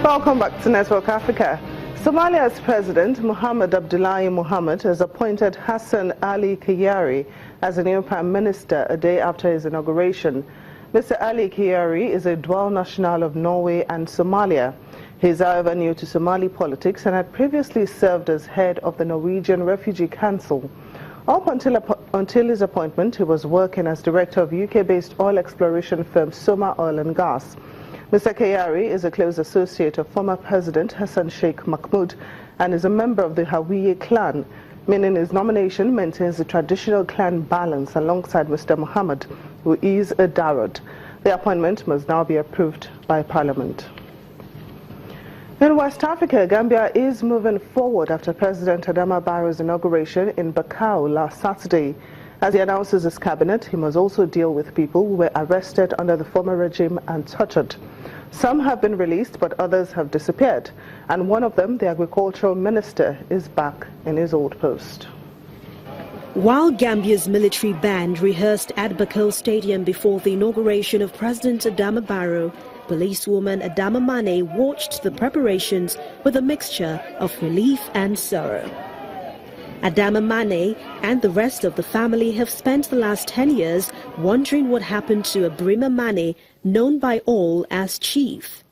Welcome back to Network Africa. Somalia's President Mohamed Abdullahi Mohamed has appointed Hassan Ali Kayari as the new Prime Minister a day after his inauguration. Mr. Ali Kayari is a dual national of Norway and Somalia. He is, however, new to Somali politics and had previously served as head of the Norwegian Refugee Council. Up until his appointment, he was working as director of UK-based oil exploration firm Soma Oil and Gas. Mr. Kayari is a close associate of former President Hassan Sheikh Mahmoud and is a member of the Hawiye clan, meaning his nomination maintains the traditional clan balance alongside Mr. Mohammed, who is a Darod. The appointment must now be approved by Parliament. In West Africa, Gambia is moving forward after President Adama Barrow's inauguration in Bakau last Saturday. As he announces his cabinet, he must also deal with people who were arrested under the former regime and tortured. Some have been released, but others have disappeared. And one of them, the agricultural minister, is back in his old post. While Gambia's military band rehearsed at Bakau Stadium before the inauguration of President Adama Barrow, policewoman Adama Mane watched the preparations with a mixture of relief and sorrow. Adama Mane and the rest of the family have spent the last 10 years wondering what happened to Abrima Mane, known by all as Chief.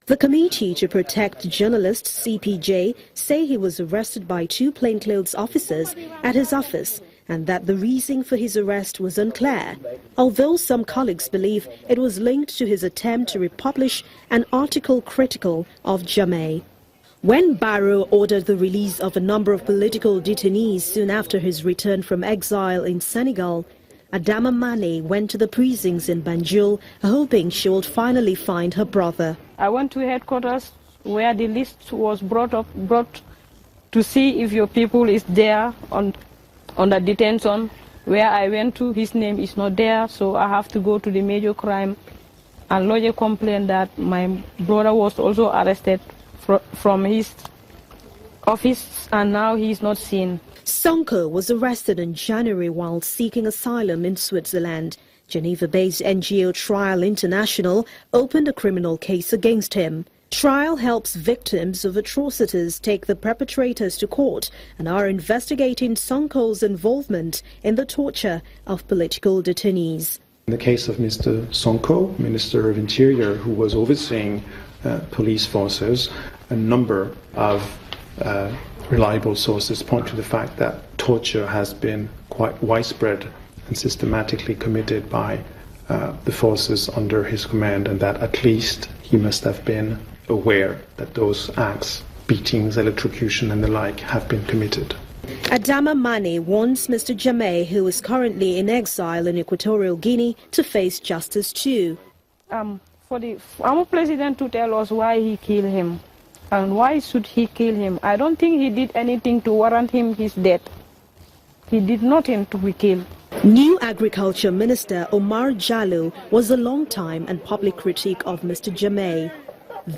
The Committee to Protect Journalists, CPJ, say he was arrested by 2 plainclothes officers at his office and that the reason for his arrest was unclear, although some colleagues believe it was linked to his attempt to republish an article critical of Jammeh. When Barrow ordered the release of a number of political detainees soon after his return from exile in Senegal, Adama Mane went to the precincts in Banjul, hoping she would finally find her brother. I went to headquarters where the list was brought to see if your people is there on the detention. Where I went to, his name is not there, so I have to go to the major crime and lodge a complaint that my brother was also arrested from his office and now he is not seen. Sonko was arrested in January while seeking asylum in Switzerland. Geneva-based NGO Trial International opened a criminal case against him. Trial helps victims of atrocities take the perpetrators to court and are investigating Sonko's involvement in the torture of political detainees. In the case of Mr. Sonko, Minister of Interior, who was overseeing police forces, a number of reliable sources point to the fact that torture has been quite widespread and systematically committed by the forces under his command, and that at least he must have been aware that those acts, beatings, electrocution and the like, have been committed. Adama Mane wants Mr. Jammeh, who is currently in exile in Equatorial Guinea, to face justice too. For the former president to tell us why he killed him and why should he kill him. I don't think he did anything to warrant him his death. He did nothing to be killed. New Agriculture Minister Omar Jallow was a long-time and public critic of Mr. Jammeh.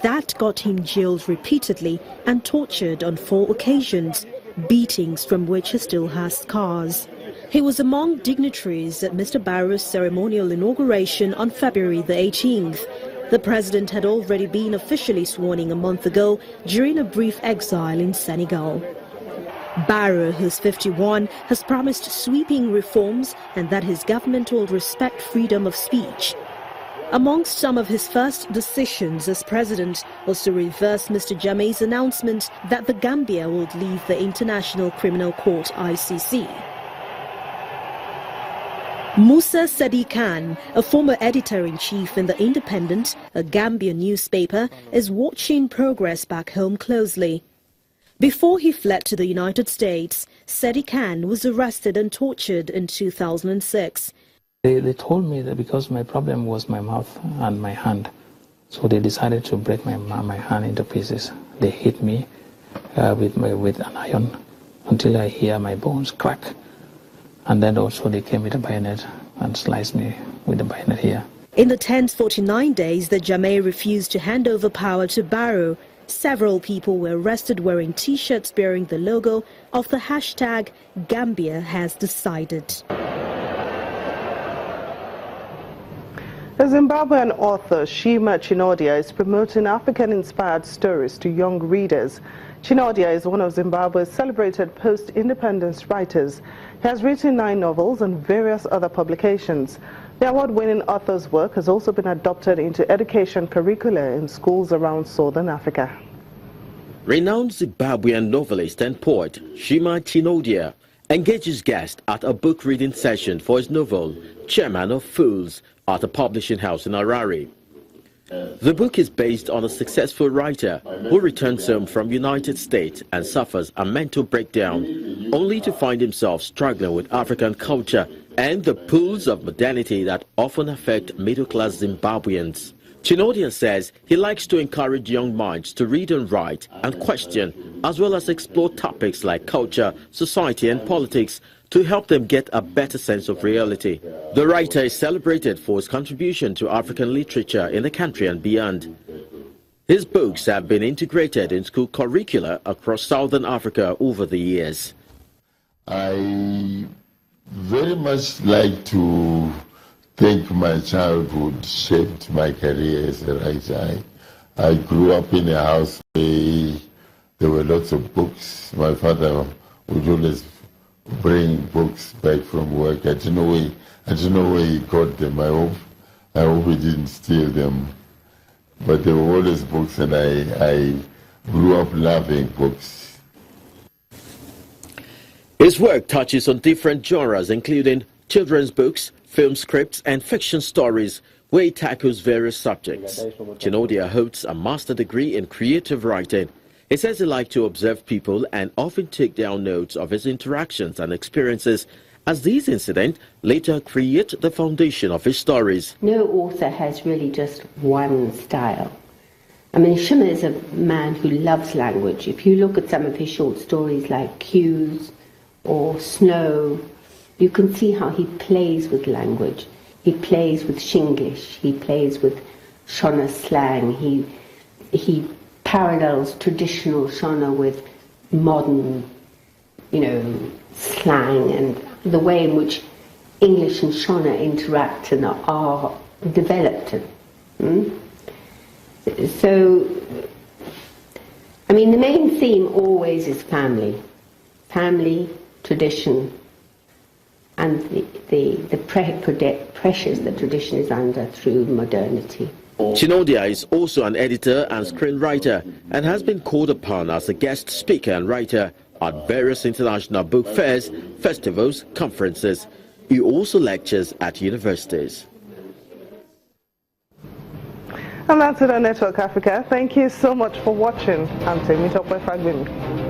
That got him jailed repeatedly and tortured on 4 occasions, beatings from which he still has scars. He was among dignitaries at Mr. Barrow's ceremonial inauguration on February the 18th. The president had already been officially sworn in a month ago during a brief exile in Senegal. Barrow, who's 51, has promised sweeping reforms and that his government will respect freedom of speech. Amongst some of his first decisions as president was to reverse Mr. Jammeh's announcement that the Gambia would leave the International Criminal Court (ICC). Musa Sadi Khan, a former editor-in-chief in The Independent, a Gambian newspaper, is watching progress back home closely. Before he fled to the United States, Sadi Khan was arrested and tortured in 2006. They told me that because my problem was my mouth and my hand, so they decided to break my hand into pieces. They hit me with an iron until I hear my bones crack. And then also they came with a bayonet and sliced me with the bayonet here. In the tense 49 days that Jammeh refused to hand over power to Barrow, several people were arrested wearing T-shirts bearing the logo of the hashtag Gambia has decided. The Zimbabwean author Shima Chinodia is promoting African-inspired stories to young readers. Chinodia is one of Zimbabwe's celebrated post-independence writers. He has written 9 novels and various other publications. The award-winning author's work has also been adopted into education curricula in schools around southern Africa. Renowned Zimbabwean novelist and poet Shima Chinodia engages guests at a book reading session for his novel, Chairman of Fools, at a publishing house in Harare. The book is based on a successful writer who returns home from United States and suffers a mental breakdown, only to find himself struggling with African culture and the pulls of modernity that often affect middle-class Zimbabweans. Chinodia says he likes to encourage young minds to read and write and question, as well as explore topics like culture, society and politics to help them get a better sense of reality. The writer is celebrated for his contribution to African literature in the country and beyond. His books have been integrated in school curricula across southern Africa over the years. I very much like to think my childhood shaped my career as a writer. I grew up in a house where there were lots of books. My father would always bring books back from work. I don't know where he got them. I hope he didn't steal them. But there were always books, and I grew up loving books. His work touches on different genres, including children's books, film scripts and fiction stories, where he tackles various subjects. Chinodia holds a master's degree in creative writing. He says he likes to observe people and often take down notes of his interactions and experiences, as these incidents later create the foundation of his stories. No author has really just one style. I mean, Shima is a man who loves language. If you look at some of his short stories like Cues or Snow, you can see how he plays with language. He plays with Shinglish, he plays with Shona slang, he parallels traditional Shona with modern, slang, and the way in which English and Shona interact and are developed. So, I mean, the main theme always is family. Family, tradition, and the pressures that tradition is under through modernity. Chinodia is also an editor and screenwriter and has been called upon as a guest speaker and writer at various international book fairs, festivals, conferences. He also lectures at universities. And that's it on Network Africa. Thank you so much for watching. I'm Temitope Fagbemi.